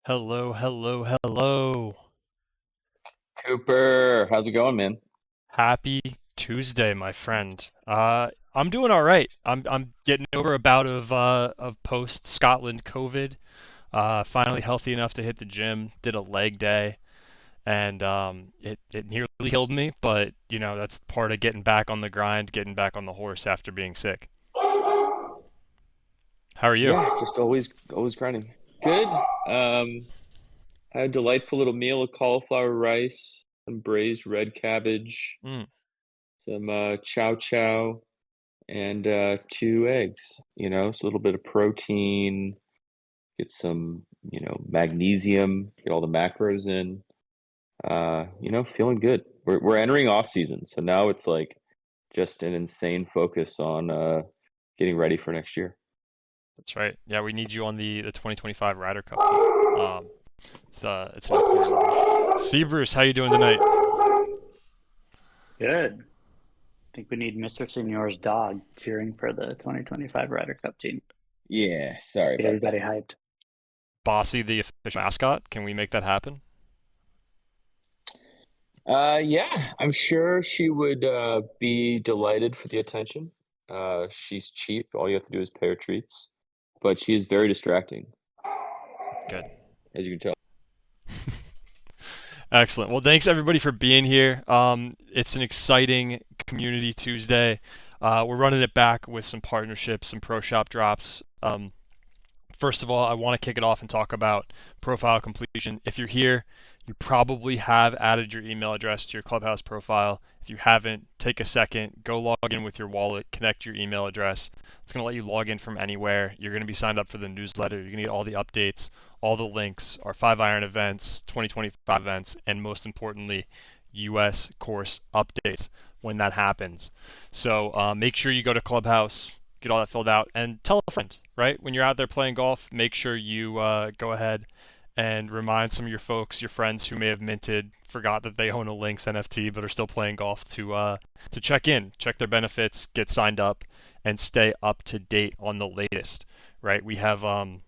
Hello, hello, hello. Cooper, how's it going, man? Happy Tuesday, my friend. I'm doing all right. I'm getting over a bout of post Scotland COVID. Finally healthy enough to hit the gym. Did a leg day, and it nearly killed me. But that's part of getting back on the grind, getting back on the horse after being sick. How are you? Yeah, just always grinding. Good. Had a delightful little meal of cauliflower rice, some braised red cabbage, Mm, some chow chow, and two eggs. So a little bit of protein, get some, magnesium, get all the macros in. Feeling good. We're entering off season, so now it's like just an insane focus on getting ready for next year. that's right. Yeah, we need you on the 2025 Ryder Cup team. It's an important one. See, Bruce, how you doing tonight? Good. Think we need Mr. Senor's dog cheering for the 2025 Ryder Cup team. Yeah, sorry Get about that. everybody hyped. Bossy, the official mascot. Can we make that happen? Yeah, I'm sure she would be delighted for the attention. She's cheap. All you have to do is pay her treats, but she is very distracting, It's good. as you can tell. Excellent. Well, thanks everybody for being here. It's an exciting Community Tuesday. We're running it back with some partnerships, some pro shop drops. First of all, I want to kick it off and talk about profile completion. If you're here, you probably have added your email address to your Clubhouse profile. If you haven't, take a second, go log in with your wallet, connect your email address. It's going to let you log in from anywhere. You're going to be signed up for the newsletter. You're going to get all the updates, all the links, our 5 Iron events, 2025 events, and most importantly, US course updates when that happens. So make sure you go to Clubhouse, get all that filled out, and tell a friend, right? When you're out there playing golf, make sure you go ahead and remind some of your folks, your friends who may have minted, forgot that they own a Links NFT, but are still playing golf to check in, check their benefits, get signed up, and stay up to date on the latest, right? We have a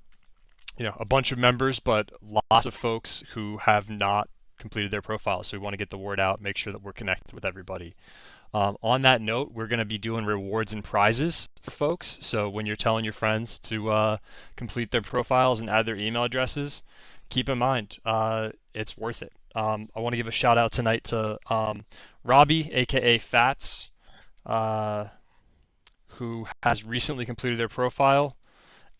bunch of members, but lots of folks who have not completed their profiles. So we want to get the word out, make sure that we're connected with everybody. On that note, we're going to be doing rewards and prizes for folks. So when you're telling your friends to complete their profiles and add their email addresses, keep in mind it's worth it. I want to give a shout out tonight to Robbie, aka Fats, uh, who has recently completed their profile,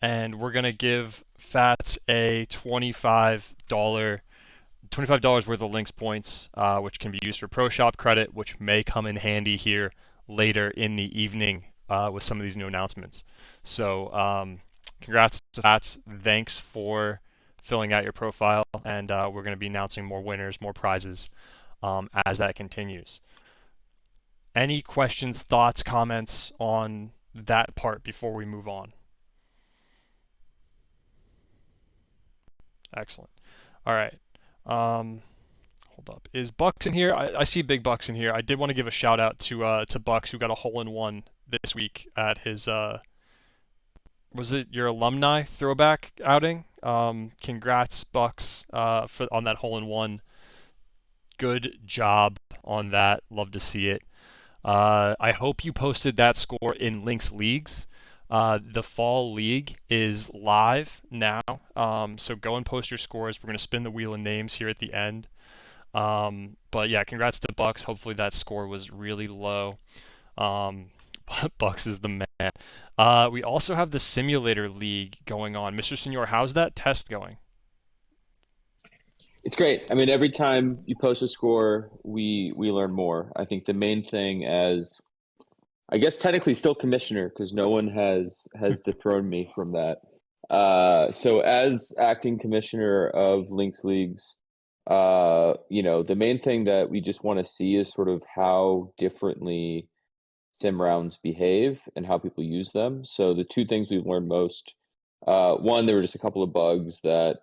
and we're going to give Fats a $25 worth of links points, which can be used for pro shop credit, which may come in handy here later in the evening with some of these new announcements. So, congrats to Fats. Thanks for filling out your profile, and we're going to be announcing more winners, more prizes as that continues. Any questions, thoughts, comments on that part before we move on? Excellent. All right. Um, Hold up. Is Bucks in here? I see Big Bucks in here. I did want to give a shout out to Bucks who got a hole in one this week at his was it your alumni throwback outing? Congrats Bucks for on that hole in one. Good job on that. Love to see it. I hope you posted that score in Links Leagues. The fall league is live now, so go and post your scores. We're going to spin the wheel of names here at the end. But yeah, congrats to Bucks. Hopefully that score was really low. Um, Bucks is the man. We also have the simulator league going on. Mr. Senor, how's that test going? It's great. I mean, every time you post a score, we learn more. I think the main thing, as I guess technically still commissioner, because no one has dethroned me from that. So as acting commissioner of Links Leagues, the main thing that we just want to see is sort of how differently sim rounds behave and how people use them. So the two things we've learned most, one, there were just a couple of bugs that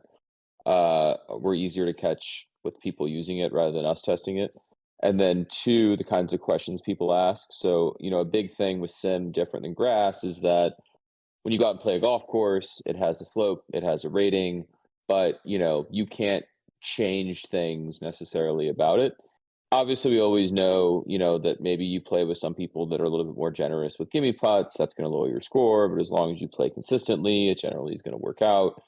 were easier to catch with people using it rather than us testing it. And then two, the kinds of questions people ask. So, a big thing with sim different than grass is that when you go out and play a golf course, it has a slope, it has a rating. but you can't change things necessarily about it. Obviously, we always know, that maybe you play with some people that are a little bit more generous with gimme putts. That's going to lower your score, but as long as you play consistently, it generally is going to work out.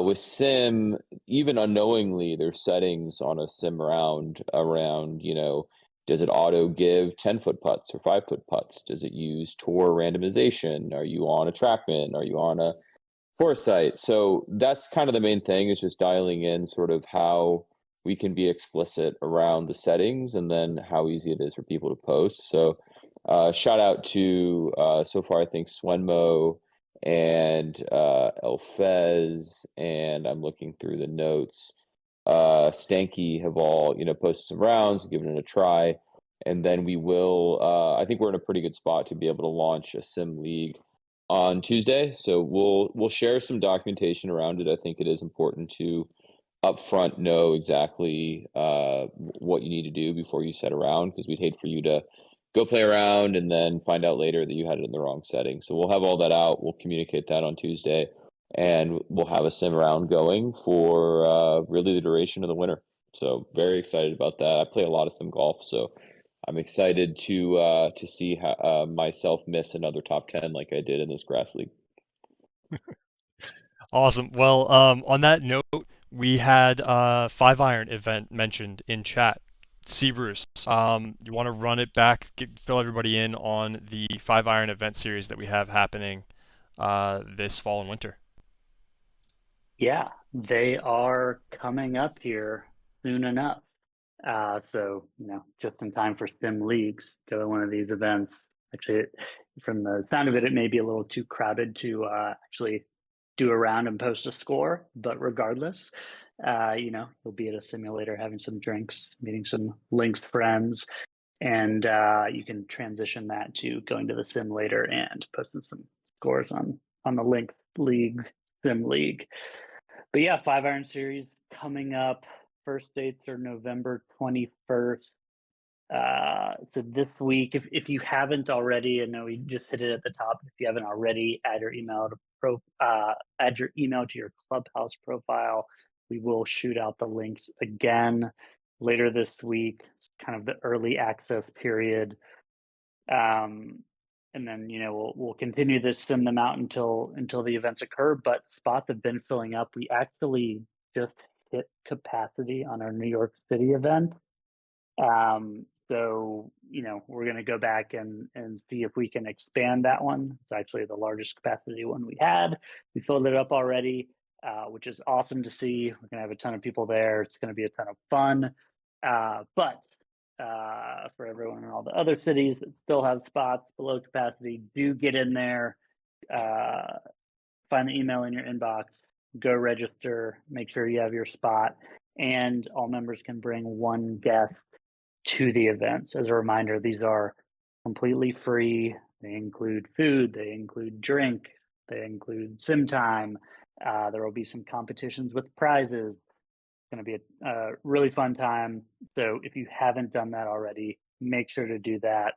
With sim, even unknowingly, there's settings on a sim round around, does it auto give 10-foot putts or 5-foot putts? Does it use tour randomization? Are you on a Trackman? Are you on a Foresight? So that's kind of the main thing, is just dialing in sort of how we can be explicit around the settings and then how easy it is for people to post. So shout out to so far I think Swenmo and Elfez, and I'm looking through the notes. Stanky have all posted some rounds, given it a try, and then we will. I think we're in a pretty good spot to be able to launch a sim league on Tuesday. So we'll share some documentation around it. I think it is important to upfront know exactly what you need to do before you set around, because we'd hate for you to go play around and then find out later that you had it in the wrong setting. So we'll have all that out. We'll communicate that on Tuesday, and we'll have a sim round going for really the duration of the winter. So very excited about that. I play a lot of sim golf, so I'm excited to see myself miss another top 10 like I did in this grass league. Awesome. Well, on that note, we had a 5 iron event mentioned in chat. See, Bruce, you want to run it back, fill everybody in on the 5 iron event series that we have happening this fall and winter. Yeah, they are coming up here soon enough. So, just in time for sim leagues, go to one of these events. Actually, from the sound of it, it may be a little too crowded to actually do a round and post a score. But regardless, you'll be at a simulator having some drinks, meeting some Links friends, and you can transition that to going to the sim later and posting some scores on the Links League sim league. But yeah, 5 iron series coming up. First dates are November 21st. So this week, if you haven't already, I know we just hit it at the top. If you haven't already, add your email to your Clubhouse profile. We will shoot out the links again later this week. It's kind of the early access period. And then we'll continue to send them out until the events occur. But spots have been filling up. We actually just hit capacity on our New York City event. So we're going to go back and see if we can expand that one. It's actually the largest capacity one we had. We filled it up already, which is awesome to see. We're going to have a ton of people there. It's going to be a ton of fun. But for everyone in all the other cities that still have spots below capacity, do get in there, find the email in your inbox, go register, make sure you have your spot, and all members can bring one guest to the events. As a reminder, these are completely free. They include food, they include drink, they include sim time. There will be some competitions with prizes. It's going to be a really fun time. So if you haven't done that already, make sure to do that,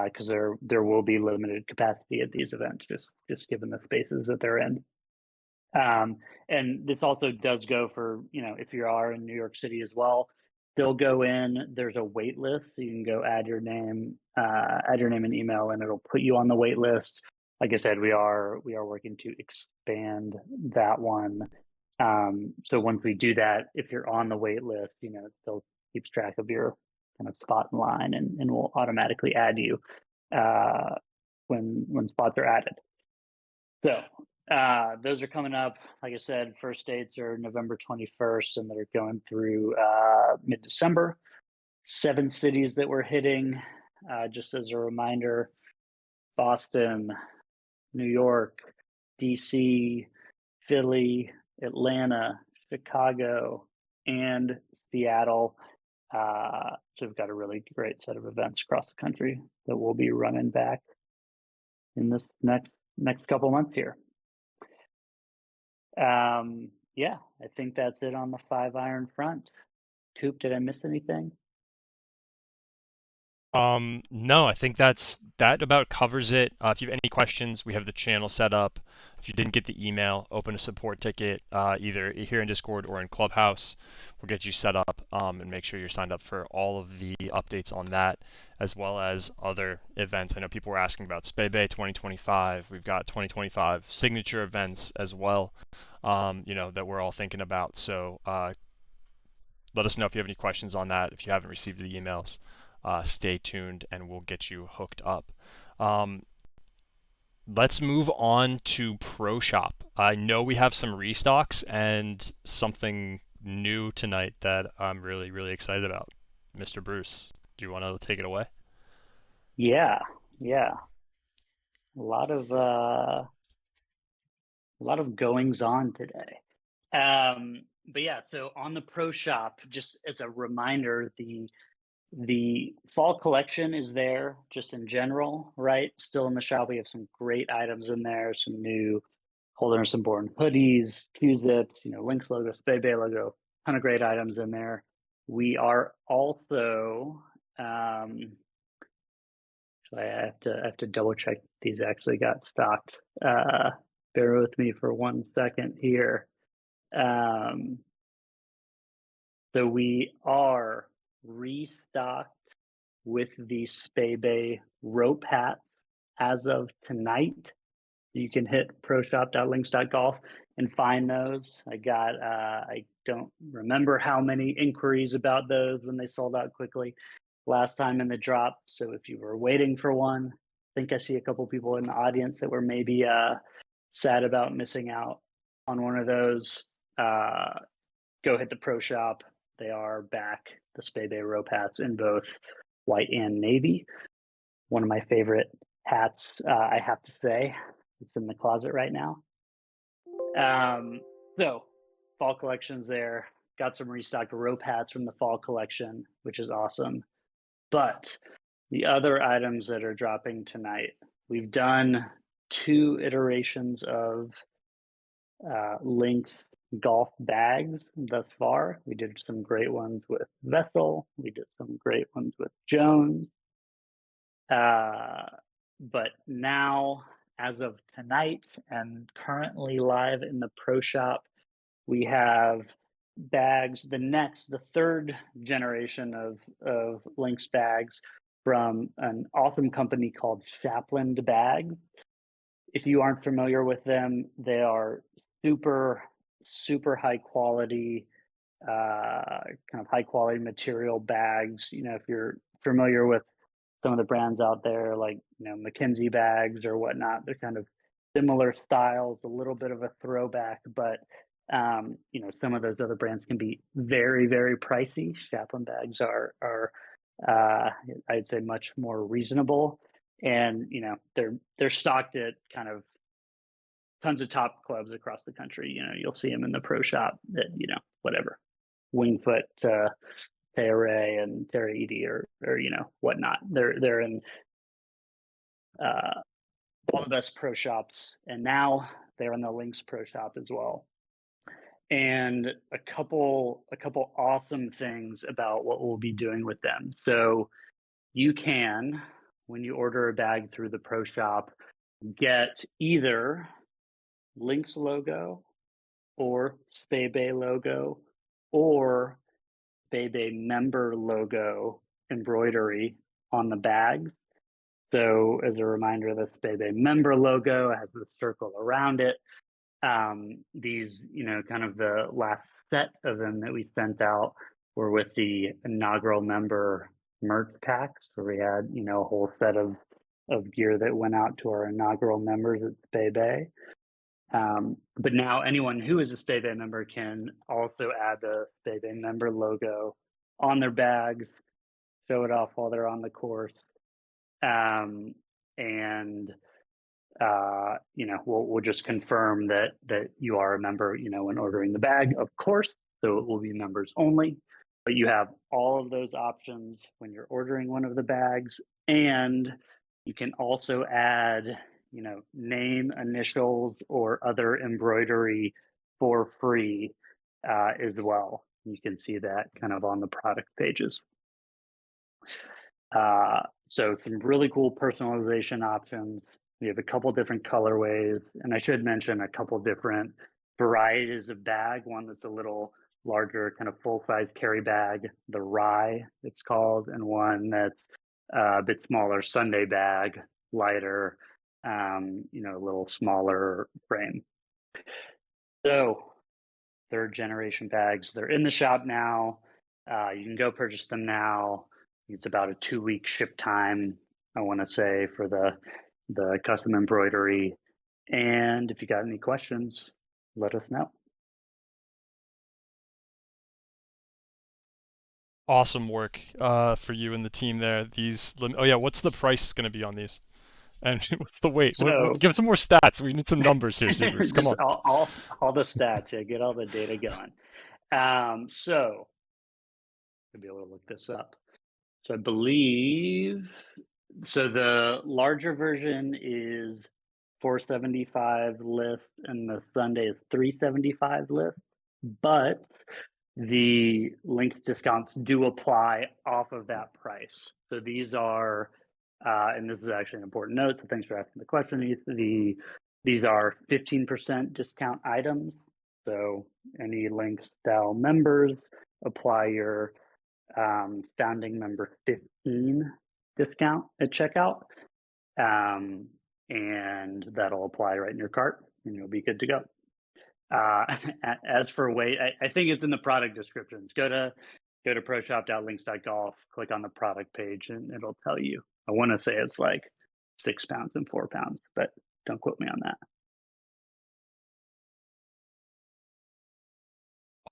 because there will be limited capacity at these events, just given the spaces that they're in. And this also does go for, if you are in New York City as well, they'll go in, there's a wait list. So you can go add your name and email, and it'll put you on the wait list. Like I said, we are working to expand that one. So once we do that, if you're on the wait list, it still keeps track of your kind of spot in line, and will automatically add you when spots are added. So those are coming up. Like I said, first dates are November 21st, and they're going through mid-December. 7 cities that we're hitting, just as a reminder: Boston, New York, DC, Philly, Atlanta, Chicago, and Seattle. So we've got a really great set of events across the country that we'll be running back in this next couple months here. Yeah, I think that's it on the 5 iron front. Coop, did I miss anything? No, I think that about covers it. If you have any questions, we have the channel set up. If you didn't get the email, open a support ticket, either here in Discord or in Clubhouse. We'll get you set up, and make sure you're signed up for all of the updates on that, as well as other events. I know people were asking about Spebe 2025. We've got 2025 signature events as well, that we're all thinking about. So let us know if you have any questions on that. If you haven't received the emails, stay tuned and we'll get you hooked up. Um, let's move on to Pro Shop. I know we have some restocks and something new tonight that I'm really, really excited about. Mr. Bruce, do you want to take it away? Yeah, yeah. A lot of goings on today. But yeah, so on the Pro Shop, just as a reminder, the fall collection is there just in general, right? Still in the shop, we have some great items in there, some new Holders and Born hoodies, Q-zips, Links logo, Spade Bay logo, ton of great items in there. We are also, I have to double check these actually got stocked. Bear with me for 1 second here. So we are restocked with the Spebe rope hats as of tonight. You can hit proshop.links.golf and find those. I don't remember how many inquiries about those when they sold out quickly last time in the drop. So if you were waiting for one, I think I see a couple people in the audience that were maybe sad about missing out on one of those. Go hit the Pro Shop. They are back, the Spebe rope hats in both white and navy. One of my favorite hats, I have to say. It's in the closet right now. So fall collection's there. Got some restocked rope hats from the fall collection, which is awesome. But the other items that are dropping tonight, we've done 2 iterations of Lynx golf bags thus far. We did some great ones with Vessel. We did some great ones with Jones. But now, as of tonight and currently live in the Pro Shop, we have bags, the third generation of Lynx bags from an awesome company called Shapland Bags. If you aren't familiar with them, they are super, super high quality, kind of high quality material bags. If you're familiar with some of the brands out there, like McKinsey bags or whatnot, they're kind of similar styles, a little bit of a throwback, but some of those other brands can be very, very pricey. Chaplin bags are I'd say much more reasonable, and they're stocked at kind of tons of top clubs across the country. You'll see them in the Pro Shop at whatever Wingfoot, Terre and Terra Edie or whatnot. They're in all the best pro shops, and now they're in the Lynx Pro Shop as well. And a couple awesome things about what we'll be doing with them. So you can, when you order a bag through the Pro Shop, get either Lynx logo or Spebe logo or Spebe member logo embroidery on the bag. So as a reminder, the Spebe member logo has the circle around it. These, kind of the last set of them that we sent out were with the inaugural member merch packs, where we had, a whole set of gear that went out to our inaugural members at Spebe. But now anyone who is a Spebe member can also add the Spebe member logo on their bags, show it off while they're on the course. And we'll just confirm that you are a member, when ordering the bag, of course. So it will be members only, but you have all of those options when you're ordering one of the bags, and you can also add, name, initials, or other embroidery for free as well. You can see that kind of on the product pages. So some really cool personalization options. We have a couple different colorways, and I should mention a couple different varieties of bag. One that's a little larger, kind of full-size carry bag, the rye it's called, and one that's a bit smaller, Sunday bag, lighter, a little smaller frame. So third generation bags, they're in the shop now. You can go purchase them now. It's about a 2-week ship time, I want to say, for the custom embroidery. And if you got any questions, let us know. Awesome work for you and the team there. What's the price going to be on these? And what's the weight? So Give us some more stats. We need some numbers here, Bruce. Come just on. all the stats, yeah, get all the data going. So I'll be able to look this up. So I believe the larger version is 475 list and the Sunday is 375 list, but the Links discounts do apply off of that price. So these are, and this is actually an important note, so thanks for asking the question. These are 15% discount items. So any LinksDAO members apply your founding member 15 discount at checkout. And that'll apply right in your cart and you'll be good to go. As for weight, I think it's in the product descriptions. Go to proshop.links.golf, click on the product page, and it'll tell you. I want to say it's like 6 pounds and 4 pounds, but don't quote me on that.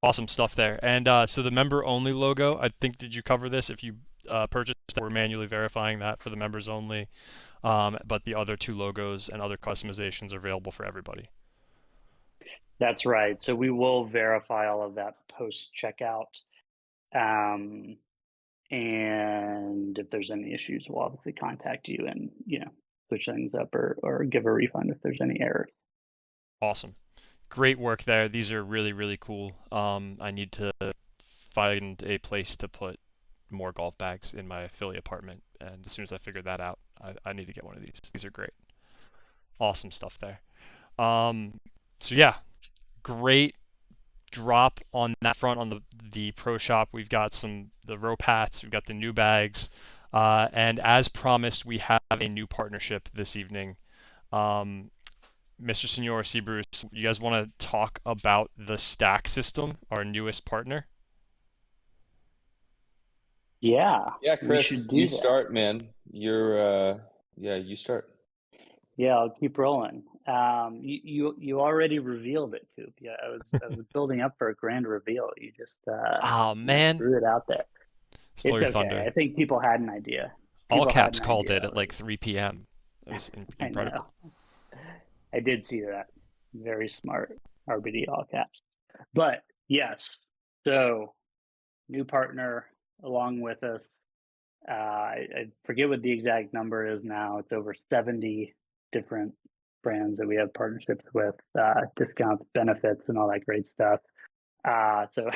Awesome stuff there. And so the member only logo, I think, did you cover this? If you purchased that, we're manually verifying that for the members only. But the other two logos and other customizations are available for everybody. That's right. So we will verify all of that post checkout. And if there's any issues, we'll obviously contact you and, switch things up or give a refund if there's any errors. Awesome. Great work there. These are really, really cool. I need to find a place to put more golf bags in my Philly apartment. And as soon as I figure that out, I need to get one of these. These are great. Awesome stuff there. So yeah, great drop on that front on the pro shop. We've got the rope hats, we've got the new bags, and as promised, we have a new partnership this evening. Mr. Senor, C. Bruce, you guys want to talk about the Stack system, our newest partner? Yeah. Yeah, Chris, you start, man. You start. Yeah, I'll keep rolling. You already revealed it, Coop. Yeah, I was building up for a grand reveal. You just oh man, threw it out there. Stole your thunder. I think people had an idea. All caps called it at like 3 p.m. It was incredible. I did see that. Very smart. RBD all caps. But yes, so new partner along with us. I forget what the exact number is now. It's over 70 different brands that we have partnerships with, discounts, benefits, and all that great stuff. So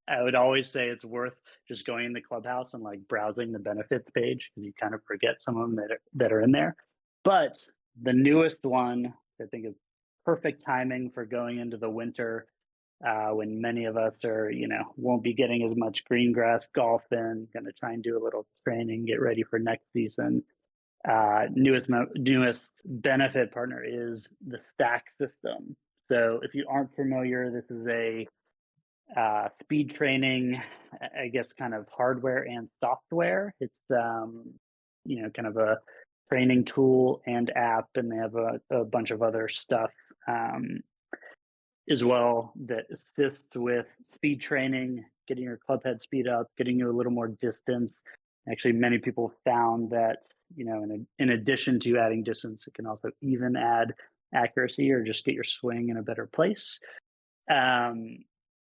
I would always say it's worth just going in the clubhouse and like browsing the benefits page because you kind of forget some of them that are in there. But the newest one, I think, is perfect timing for going into the winter when many of us are, won't be getting as much green grass golf in, going to try and do a little training, get ready for next season. Newest benefit partner is the Stack system. So if you aren't familiar, this is a speed training, I guess, kind of hardware and software. It's, kind of a training tool and app, and they have a bunch of other stuff as well that assists with speed training, getting your club head speed up, getting you a little more distance. Actually, many people found that, in addition to adding distance, it can also even add accuracy or just get your swing in a better place.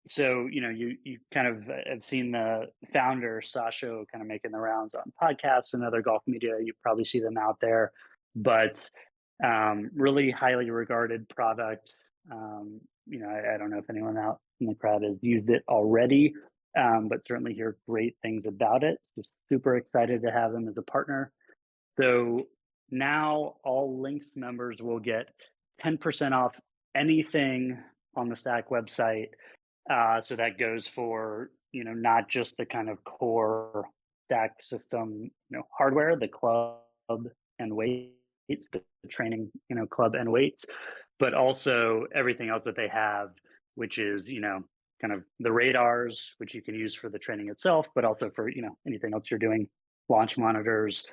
So, you kind of have seen the founder, Sasho, kind of making the rounds on podcasts and other golf media. You probably see them out there, but really highly regarded product. I don't know if anyone out in the crowd has used it already. but certainly hear great things about it. So super excited to have them as a partner. So now all Links members will get 10% off anything on the Stack website. So that goes for, not just the kind of core Stack system, hardware, the club and weights, the training, club and weights, but also everything else that they have, which is, kind of the radars, which you can use for the training itself, but also for, anything else you're doing, launch monitors,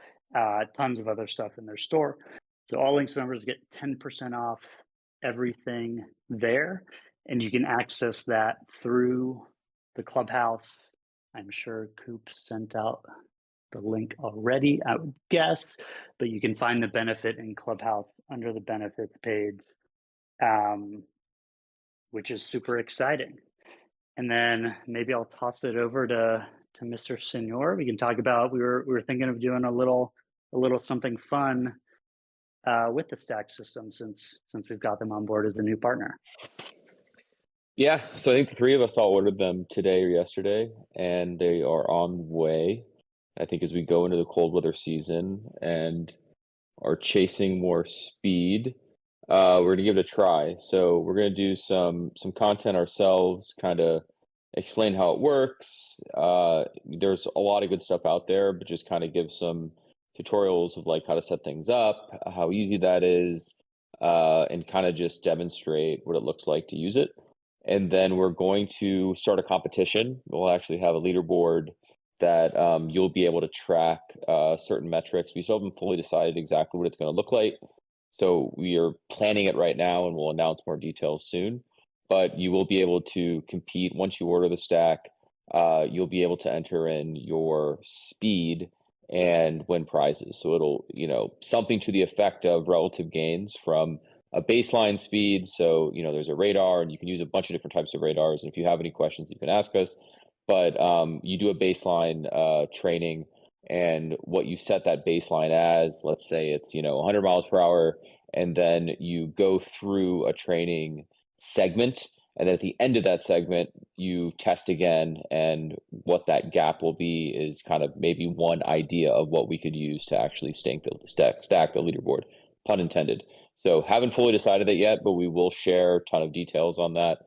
tons of other stuff in their store. So all Links members get 10% off everything there, and you can access that through the Clubhouse. I'm sure Coop sent out the link already, I would guess, but you can find the benefit in Clubhouse under the benefits page, which is super exciting. And then maybe I'll toss it over to Mr. Senor. We can talk about, we were thinking of doing a little something fun with the Stack system since we've got them on board as a new partner. Yeah, so I think the three of us all ordered them today or yesterday, and they are on the way. I think as we go into the cold weather season and are chasing more speed, we're gonna give it a try. So we're gonna do some content ourselves, kind of explain how it works. There's a lot of good stuff out there, but just kind of give some tutorials of like how to set things up, how easy that is, and kind of just demonstrate what it looks like to use it. And then we're going to start a competition. We'll actually have a leaderboard that you'll be able to track certain metrics. We still haven't fully decided exactly what it's going to look like. So we are planning it right now, and we'll announce more details soon. But you will be able to compete once you order the stack. You'll be able to enter in your speed and win prizes. So it'll, something to the effect of relative gains from a baseline speed. So, there's a radar, and you can use a bunch of different types of radars. And if you have any questions, you can ask us. But you do a baseline training, and what you set that baseline as, let's say it's 100 miles per hour, and then you go through a training segment, and then at the end of that segment you test again, and what that gap will be is kind of maybe one idea of what we could use to actually stack the leaderboard, pun intended. So haven't fully decided it yet, but we will share a ton of details on that.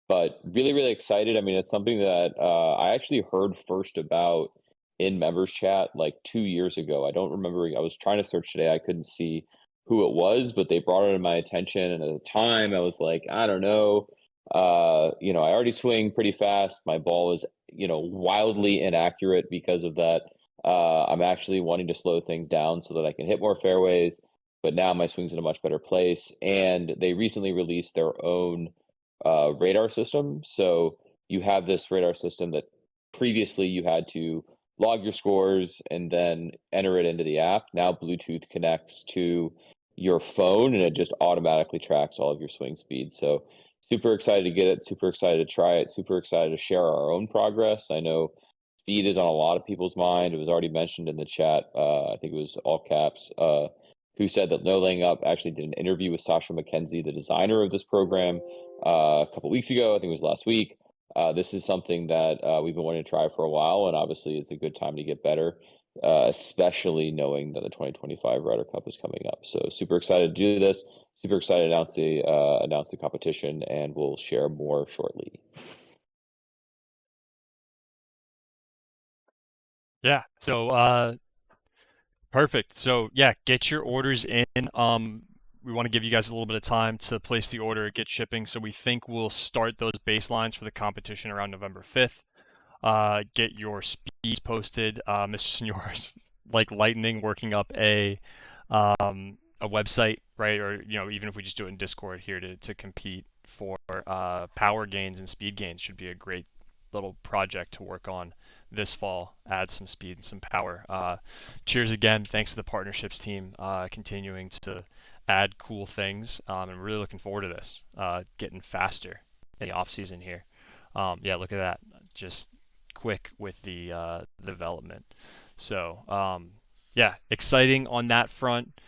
But really, really excited. I mean, it's something that I actually heard first about in members chat like 2 years ago. I don't remember. I was trying to search today. I couldn't see who it was, but they brought it to my attention. And at the time I was like, I don't know. I already swing pretty fast. My ball is, wildly inaccurate because of that. I'm actually wanting to slow things down so that I can hit more fairways. But now my swing's in a much better place. And they recently released their own radar system. So you have this radar system that previously you had to log your scores and then enter it into the app. Now Bluetooth connects to your phone, and it just automatically tracks all of your swing speed. So super excited to get it, super excited to try it, super excited to share our own progress. I know speed is on a lot of people's mind. It was already mentioned in the chat. I think it was all caps. Who said that No Laying Up actually did an interview with Sasha McKenzie, the designer of this program, a couple weeks ago. I think it was last week. This is something that we've been wanting to try for a while, and obviously it's a good time to get better, especially knowing that the 2025 Ryder Cup is coming up. So super excited to do this. Super excited to announce the competition, and we'll share more shortly. Yeah. So perfect. So yeah, get your orders in. We want to give you guys a little bit of time to place the order, get shipping. So we think we'll start those baselines for the competition around November 5th. Get your speeds posted. Mr. Senor's like lightning working up a website, right? Or even if we just do it in Discord here to compete for power gains and speed gains, should be a great little project to work on this fall. Add some speed and some power. Cheers again. Thanks to the partnerships team continuing to add cool things. I'm really looking forward to this. Getting faster in the off season here. Yeah, look at that. Just quick with the development. So yeah, exciting on that front.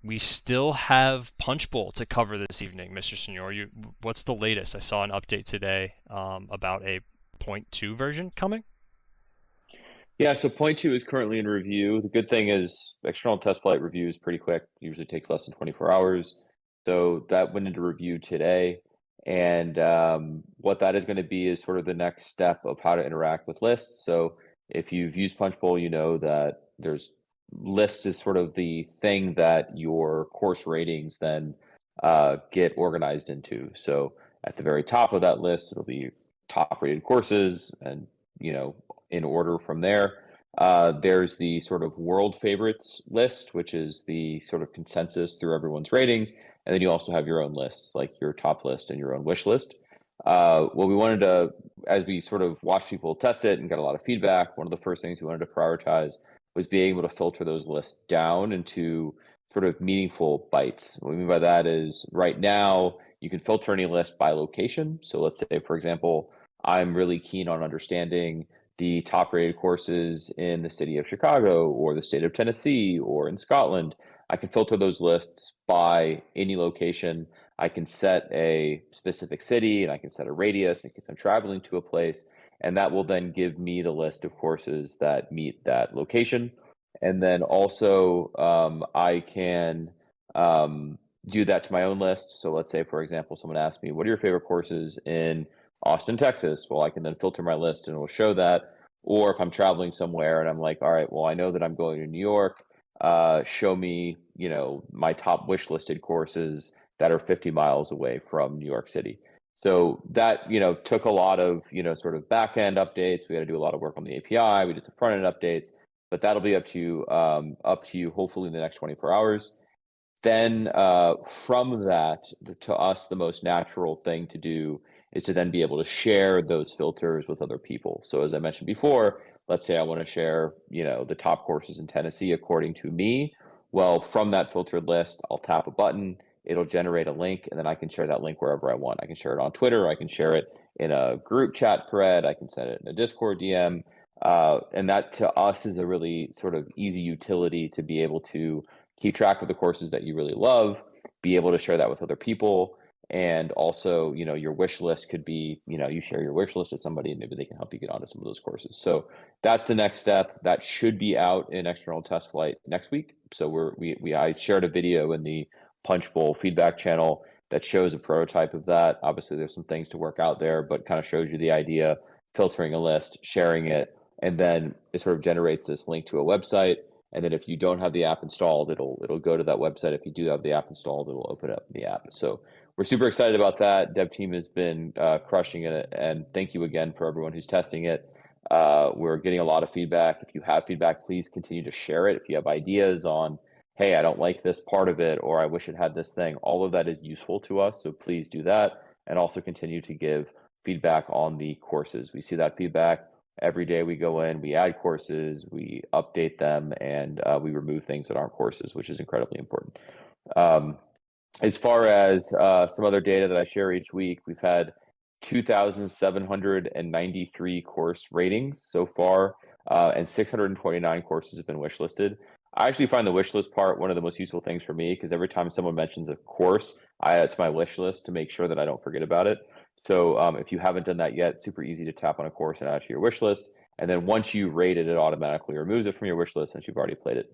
We still have Punch Bowl to cover this evening, Mr. Senor. What's the latest? I saw an update today about a point 2 version coming? Yeah, so point two is currently in review. The good thing is external test flight review is pretty quick. Usually takes less than 24 hours. So that went into review today. And what that is going to be is sort of the next step of how to interact with lists. So if you've used Punchbowl, you know that there's lists is sort of the thing that your course ratings then get organized into. So at the very top of that list, it'll be top rated courses and, you know, in order from there. There's the sort of world favorites list, which is the sort of consensus through everyone's ratings. And then you also have your own lists, like your top list and your own wish list. What we wanted to, as we sort of watched people test it and got a lot of feedback, one of the first things we wanted to prioritize was being able to filter those lists down into sort of meaningful bites. What we mean by that is right now, you can filter any list by location. So let's say, for example, I'm really keen on understanding the top rated courses in the city of Chicago or the state of Tennessee or in Scotland. I can filter those lists by any location. I can set a specific city and I can set a radius in case I'm traveling to a place. And that will then give me the list of courses that meet that location. And then also I can do that to my own list. So let's say, for example, someone asked me, what are your favorite courses in Austin, Texas? Well, I can then filter my list and it will show that. Or if I'm traveling somewhere and I'm like, all right, well, I know that I'm going to New York. Show me, you know, my top wish listed courses that are 50 miles away from New York City. So that, you know, took a lot of, you know, sort of back end updates. We had to do a lot of work on the API. We did some front end updates, but that'll be up to you hopefully in the next 24 hours. Then from that, to us, the most natural thing to do is to then be able to share those filters with other people. So as I mentioned before, let's say I want to share, you know, the top courses in Tennessee according to me. Well, from that filtered list, I'll tap a button, it'll generate a link, and then I can share that link wherever I want. I can share it on Twitter, I can share it in a group chat thread, I can send it in a Discord DM. And that to us is a really sort of easy utility to be able to keep track of the courses that you really love, be able to share that with other people. And also, you know, your wish list could be, you know, you share your wish list with somebody and maybe they can help you get onto some of those courses. So that's the next step. That should be out in external test flight next week. So I shared a video in the Punchbowl feedback channel that shows a prototype of that. Obviously, there's some things to work out there, but kind of shows you the idea, filtering a list, sharing it, and then it sort of generates this link to a website. And then if you don't have the app installed, it'll go to that website. If you do have the app installed, it'll open up the app. So we're super excited about that. Dev team has been crushing it, and thank you again for everyone who's testing it. We're getting a lot of feedback. If you have feedback, please continue to share it. If you have ideas on, hey, I don't like this part of it, or I wish it had this thing, all of that is useful to us. So please do that, and also continue to give feedback on the courses. We see that feedback. Every day we go in, we add courses, we update them, and we remove things that aren't courses, which is incredibly important. As far as some other data that I share each week, we've had 2,793 course ratings so far, and 629 courses have been wishlisted. I actually find the wish list part one of the most useful things for me because every time someone mentions a course, I add it to my wish list to make sure that I don't forget about it. So if you haven't done that yet, super easy to tap on a course and add it to your wish list. And then once you rate it, it automatically removes it from your wish list since you've already played it.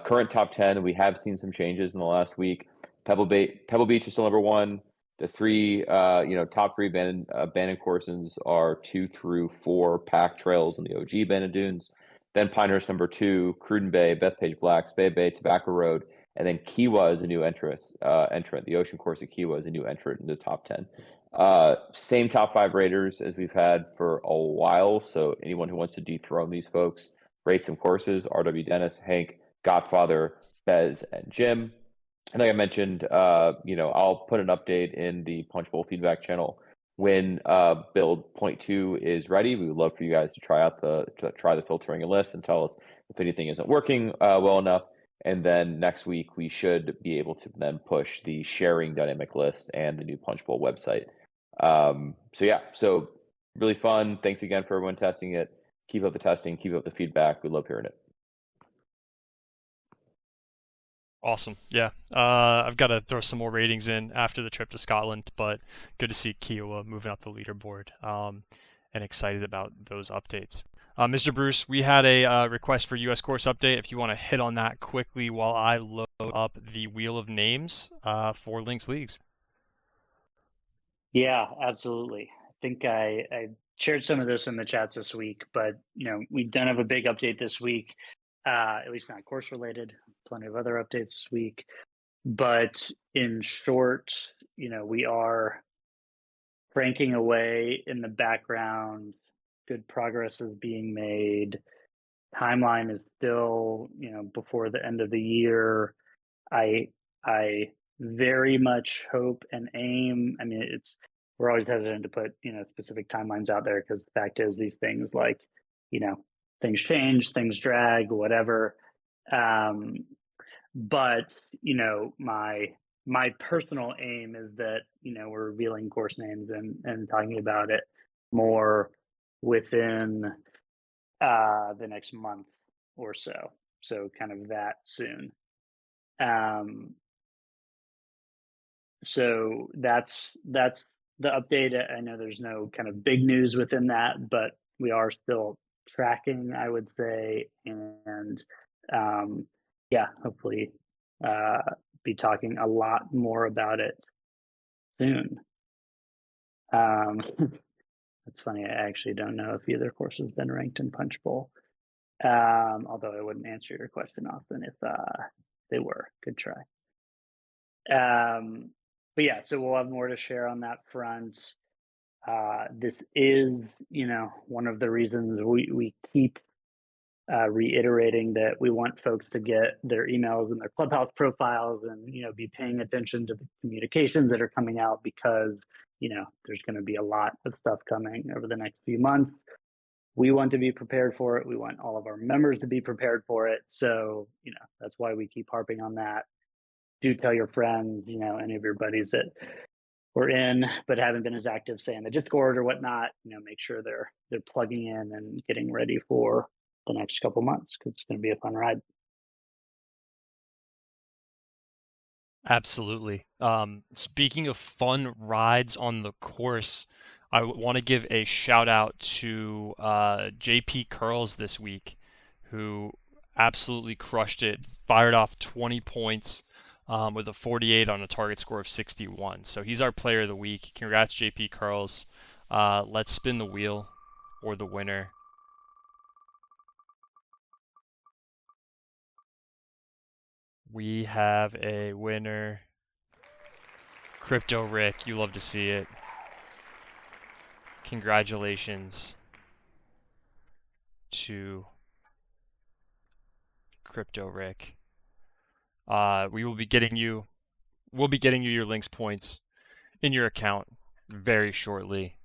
Current top 10, we have seen some changes in the last week. Pebble Beach is still number one. The three, top three abandoned courses are 2 through 4 Pack Trails and the OG Abandoned Dunes. Then Pinehurst number 2, Cruden Bay, Bethpage Black, Spade Bay, Tobacco Road, and then Kiowa is a new entrant. The Ocean Course of Kiowa is a new entrant in the top 10. Same top 5 raters as we've had for a while. So anyone who wants to dethrone these folks, rate some courses: RW Dennis, Hank, Godfather, Bez, and Jim. And like I mentioned, I'll put an update in the Punchbowl feedback channel when build 0.2 is ready. We would love for you guys to try the filtering and list and tell us if anything isn't working well enough. And then next week we should be able to then push the sharing dynamic list and the new Punchbowl website. So really fun. Thanks again for everyone testing it. Keep up the testing, keep up the feedback. We love hearing it. Awesome. Yeah. I've got to throw some more ratings in after the trip to Scotland, but good to see Kiowa moving up the leaderboard. and excited about those updates. Mr. Bruce, we had a request for US course update. If you want to hit on that quickly while I load up the wheel of names for Links Leagues. Yeah, absolutely. I think I shared some of this in the chats this week, but we don't have a big update this week, at least not course related. Plenty of other updates this week, but in short, we are cranking away in the background. Good progress is being made. Timeline is still, before the end of the year. I very much hope and aim. I mean, we're always hesitant to put specific timelines out there because the fact is these things things change, things drag, whatever. But my personal aim is that we're revealing course names and talking about it more within the next month or so. So kind of that soon. So that's the update. I know there's no kind of big news within that, but we are still tracking, I would say, and hopefully be talking a lot more about it soon. It's funny, I actually don't know if either course has been ranked in Punch Bowl. Although I wouldn't answer your question, Austin, if they were. Good try. But yeah, so we'll have more to share on that front. This is, one of the reasons we keep reiterating that we want folks to get their emails and their Clubhouse profiles and, be paying attention to the communications that are coming out because, there's going to be a lot of stuff coming over the next few months. We want to be prepared for it. We want all of our members to be prepared for it. So, that's why we keep harping on that. Do tell your friends, any of your buddies that were in but haven't been as active, say in the Discord or whatnot. Make sure they're plugging in and getting ready for the next couple months because it's going to be a fun ride. Absolutely. Speaking of fun rides on the course, I want to give a shout out to JP Curls this week, who absolutely crushed it, fired off 20 points with a 48 on a target score of 61. So he's our player of the week. Congrats, JP Curls. Let's spin the wheel or the winner. We have a winner. Crypto Rick, you love to see it. Congratulations to Crypto Rick. We'll be getting you your links points in your account very shortly.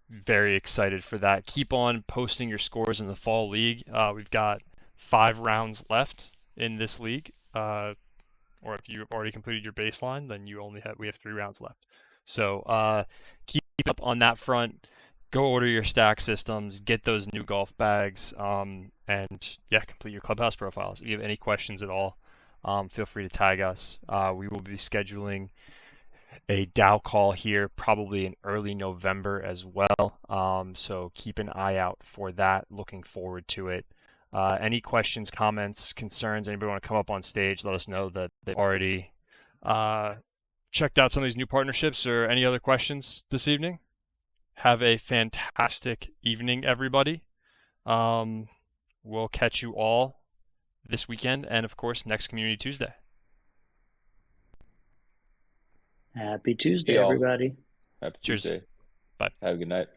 Very excited for that. Keep on posting your scores in the fall league. We've got 5 rounds left in this league. Or if you've already completed your baseline, then we have 3 rounds left. So keep up on that front. Go order your stack systems, get those new golf bags, and complete your clubhouse profiles. If you have any questions at all, feel free to tag us. We will be scheduling a DAO call here probably in early November as well. So keep an eye out for that. Looking forward to it. Any questions, comments, concerns, anybody want to come up on stage, let us know that they've already checked out some of these new partnerships or any other questions this evening. Have a fantastic evening, everybody. We'll catch you all this weekend and, of course, next Community Tuesday. Happy Tuesday, everybody. Happy Cheers. Tuesday. Bye. Have a good night.